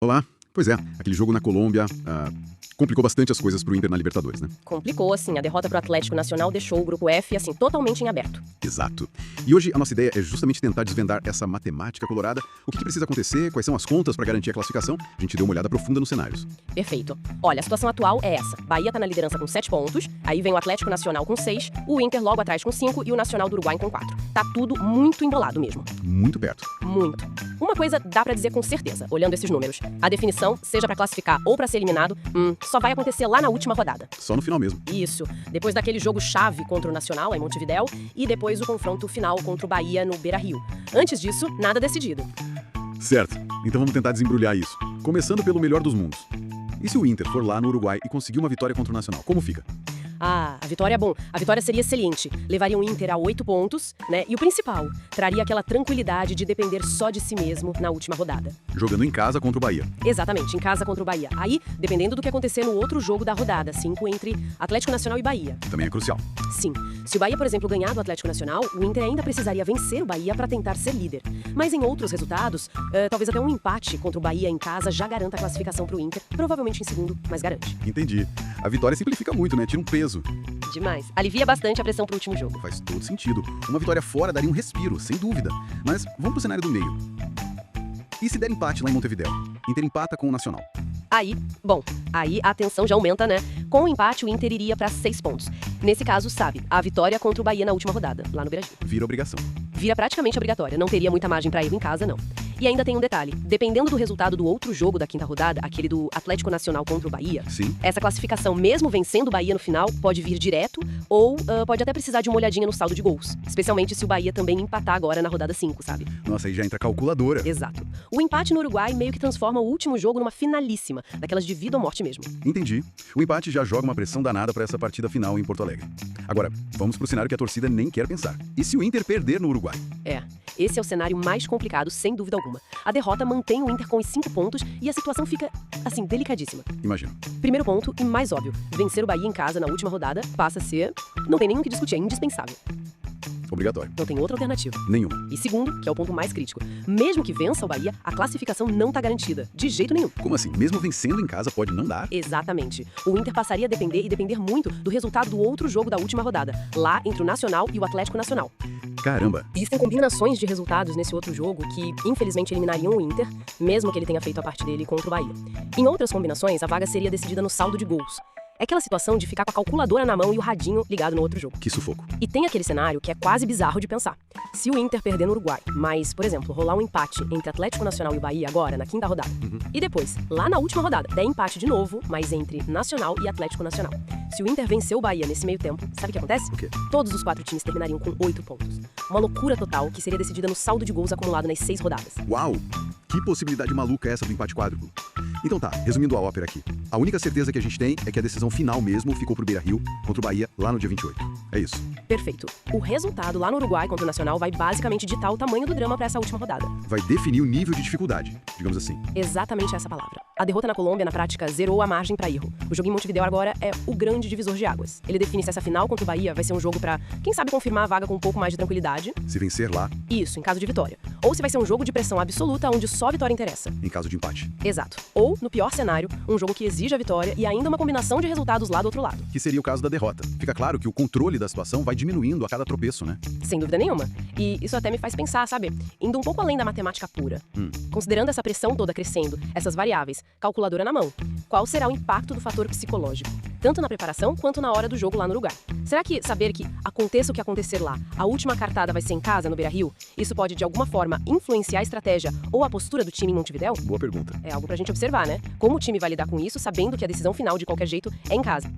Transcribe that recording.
Olá. Pois é, aquele jogo na Colômbia complicou bastante as coisas pro Inter na Libertadores, né? Complicou, assim. A derrota pro Atlético Nacional deixou o grupo F, assim, totalmente em aberto. Exato. E hoje a nossa ideia é justamente tentar desvendar essa matemática colorada, o que precisa acontecer, quais são as contas para garantir a classificação. A gente deu uma olhada profunda nos cenários. Perfeito. Olha, a situação atual é essa. Bahia tá na liderança com 7 pontos, aí vem o Atlético Nacional com 6, o Inter logo atrás com 5 e o Nacional do Uruguai com 4. Tá tudo muito embolado mesmo. Muito perto. Muito. Uma coisa dá pra dizer com certeza, olhando esses números. A definição, seja pra classificar ou pra ser eliminado, só vai acontecer lá na última rodada. Só no final mesmo. Isso. Depois daquele jogo chave contra o Nacional, em Montevidéu, e depois o confronto final contra o Bahia no Beira-Rio. Antes disso, nada decidido. Certo. Então vamos tentar desembrulhar isso. Começando pelo melhor dos mundos. E se o Inter for lá no Uruguai e conseguir uma vitória contra o Nacional, como fica? Ah, a vitória é bom. A vitória seria excelente. Levaria o Inter a 8 pontos, né? E o principal, traria aquela tranquilidade de depender só de si mesmo na última rodada. Jogando em casa contra o Bahia. Exatamente, em casa contra o Bahia. Aí, dependendo do que acontecer no outro jogo da rodada, 5 entre Atlético Nacional e Bahia. Também é crucial. Sim. Se o Bahia, por exemplo, ganhar do Atlético Nacional, o Inter ainda precisaria vencer o Bahia para tentar ser líder. Mas em outros resultados, talvez até um empate contra o Bahia em casa já garanta a classificação pro Inter, provavelmente em segundo, mas garante. Entendi. A vitória simplifica muito, né? Tira um peso. Demais. Alivia bastante a pressão pro último jogo. Faz todo sentido. Uma vitória fora daria um respiro, sem dúvida. Mas vamos pro cenário do meio. E se der empate lá em Montevidéu? Inter empata com o Nacional. Aí a tensão já aumenta, né? Com o empate, o Inter iria para 6 pontos. Nesse caso, sabe, a vitória contra o Bahia na última rodada, lá no Beira-Rio. Vira obrigação. Vira praticamente obrigatória, não teria muita margem para erro em casa, não. E ainda tem um detalhe, dependendo do resultado do outro jogo da quinta rodada, aquele do Atlético Nacional contra o Bahia, Sim. essa classificação, mesmo vencendo o Bahia no final, pode vir direto ou pode até precisar de uma olhadinha no saldo de gols. Especialmente se o Bahia também empatar agora na rodada 5, sabe? Nossa, aí já entra a calculadora. Exato. O empate no Uruguai meio que transforma o último jogo numa finalíssima, daquelas de vida ou morte mesmo. Entendi. O empate já joga uma pressão danada para essa partida final em Porto Alegre. Agora, vamos pro cenário que a torcida nem quer pensar. E se o Inter perder no Uruguai? Esse é o cenário mais complicado, sem dúvida alguma. A derrota mantém o Inter com os 5 pontos e a situação fica, assim, delicadíssima. Imagino. Primeiro ponto, e mais óbvio, vencer o Bahia em casa na última rodada passa a ser... Não tem nem o que discutir, é indispensável. Obrigatório. Não tem outra alternativa. Nenhuma. E segundo, que é o ponto mais crítico, mesmo que vença o Bahia, a classificação não tá garantida, de jeito nenhum. Como assim? Mesmo vencendo em casa pode não dar? Exatamente. O Inter passaria a depender muito do resultado do outro jogo da última rodada, lá entre o Nacional e o Atlético Nacional. Caramba. Existem combinações de resultados nesse outro jogo que, infelizmente, eliminariam o Inter, mesmo que ele tenha feito a parte dele contra o Bahia. Em outras combinações, a vaga seria decidida no saldo de gols. É aquela situação de ficar com a calculadora na mão e o radinho ligado no outro jogo. Que sufoco. E tem aquele cenário que é quase bizarro de pensar. Se o Inter perder no Uruguai, mas, por exemplo, rolar um empate entre Atlético Nacional e Bahia agora, na quinta rodada, e depois, lá na última rodada, der empate de novo, mas entre Nacional e Atlético Nacional. Se o Inter vencer o Bahia nesse meio tempo, sabe o que acontece? O quê? Todos os 4 times terminariam com 8 pontos. Uma loucura total que seria decidida no saldo de gols acumulado nas 6 rodadas. Uau! Que possibilidade maluca é essa do empate quádruplo? Então tá, resumindo a ópera aqui. A única certeza que a gente tem é que a decisão final mesmo ficou pro Beira-Rio contra o Bahia lá no dia 28. É isso. Perfeito. O resultado lá no Uruguai contra o Nacional vai basicamente ditar o tamanho do drama para essa última rodada. Vai definir o nível de dificuldade, digamos assim. Exatamente essa palavra. A derrota na Colômbia, na prática, zerou a margem para erro. O jogo em Montevidéu agora é o grande divisor de águas. Ele define se essa final contra o Bahia vai ser um jogo para, quem sabe, confirmar a vaga com um pouco mais de tranquilidade. Se vencer lá, Isso, em caso de vitória. Ou se vai ser um jogo de pressão absoluta onde só a vitória interessa. em caso de empate. Exato. Ou, no pior cenário, um jogo que exige a vitória e ainda uma combinação de resultados lá do outro lado. Que seria o caso da derrota. Fica claro que o controle da situação vai diminuindo a cada tropeço, né? Sem dúvida nenhuma. E isso até me faz pensar, sabe? Indo um pouco além da matemática pura. Considerando essa pressão toda crescendo, essas variáveis, calculadora na mão, qual será o impacto do fator psicológico? Tanto na preparação quanto na hora do jogo lá no Uruguai. Será que saber que, aconteça o que acontecer lá, a última cartada vai ser em casa, no Beira-Rio, isso pode de alguma forma influenciar a estratégia ou a postura do time em Montevidéu? Boa pergunta. É algo pra gente observar, né? Como o time vai lidar com isso, sabendo que a decisão final, de qualquer jeito, é em casa.